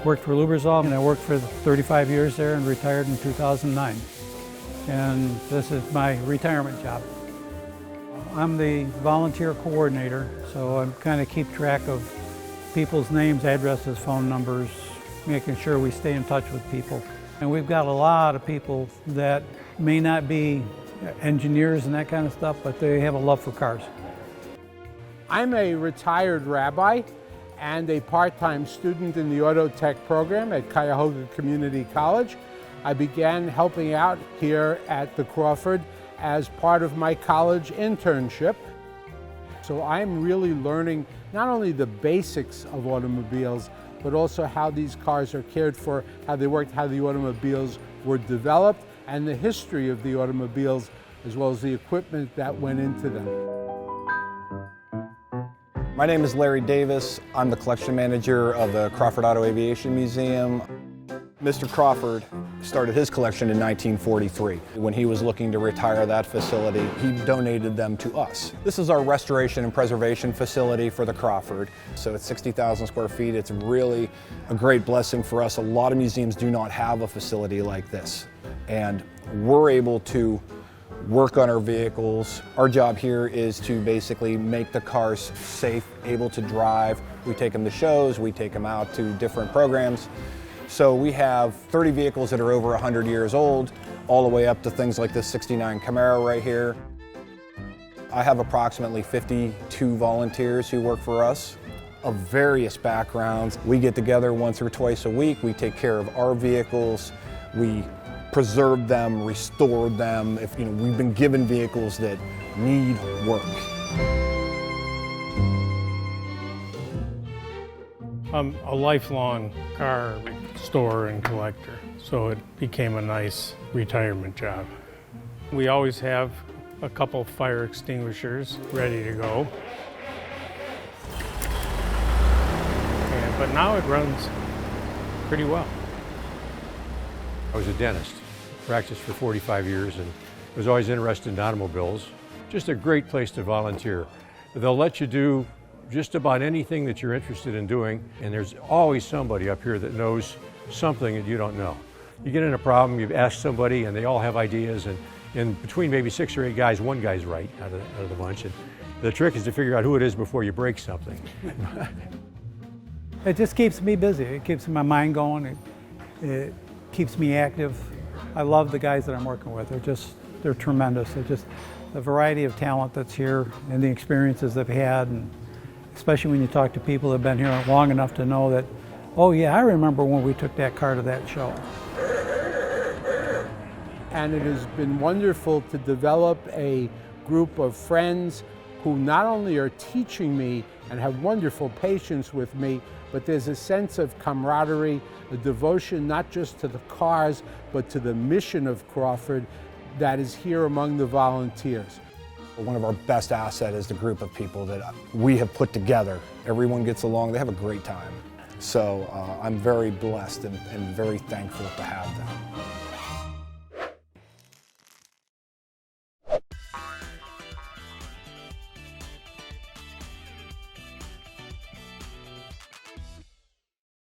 worked for Lubrizol, and I worked for 35 years there and retired in 2009. And this is my retirement job. I'm the volunteer coordinator, so I kind of keep track of people's names, addresses, phone numbers, making sure we stay in touch with people. And we've got a lot of people that may not be engineers and that kind of stuff, but they have a love for cars. I'm a retired rabbi and a part-time student in the auto tech program at Cuyahoga Community College. I began helping out here at the Crawford as part of my college internship. So I'm really learning not only the basics of automobiles, but also how these cars are cared for, how they worked, how the automobiles were developed, and the history of the automobiles, as well as the equipment that went into them. My name is Larry Davis. I'm the collection manager of the Crawford Auto-Aviation Museum. Mr. Crawford started his collection in 1943. When he was looking to retire that facility, he donated them to us. This is our restoration and preservation facility for the Crawford. So it's 60,000 square feet. It's really a great blessing for us. A lot of museums do not have a facility like this. And we're able to work on our vehicles. Our job here is to basically make the cars safe, able to drive. We take them to shows, we take them out to different programs. So we have 30 vehicles that are over 100 years old, all the way up to things like this '69 Camaro right here. I have approximately 52 volunteers who work for us of various backgrounds. We get together once or twice a week. We take care of our vehicles. We preserve them, restore them. If we've been given vehicles that need work. I'm a lifelong car storer and collector, so it became a nice retirement job. We always have a couple fire extinguishers ready to go. But now it runs pretty well. I was a dentist, practiced for 45 years, and was always interested in automobiles. Just a great place to volunteer. They'll let you do just about anything that you're interested in doing, and there's always somebody up here that knows something that you don't know. You get in a problem, you've asked somebody, and they all have ideas, and between maybe 6 or 8 guys, one guy's right out of the bunch. And the trick is to figure out who it is before you break something. It just keeps me busy. It keeps my mind going. It keeps me active. I love the guys that I'm working with. They're tremendous. They're just the variety of talent that's here and the experiences they've had, and especially when you talk to people that have been here long enough to know that, oh yeah, I remember when we took that car to that show. And it has been wonderful to develop a group of friends who not only are teaching me and have wonderful patience with me, but there's a sense of camaraderie, a devotion not just to the cars, but to the mission of Crawford that is here among the volunteers. One of our best assets is the group of people that we have put together. Everyone gets along, they have a great time. So I'm very blessed and very thankful to have them.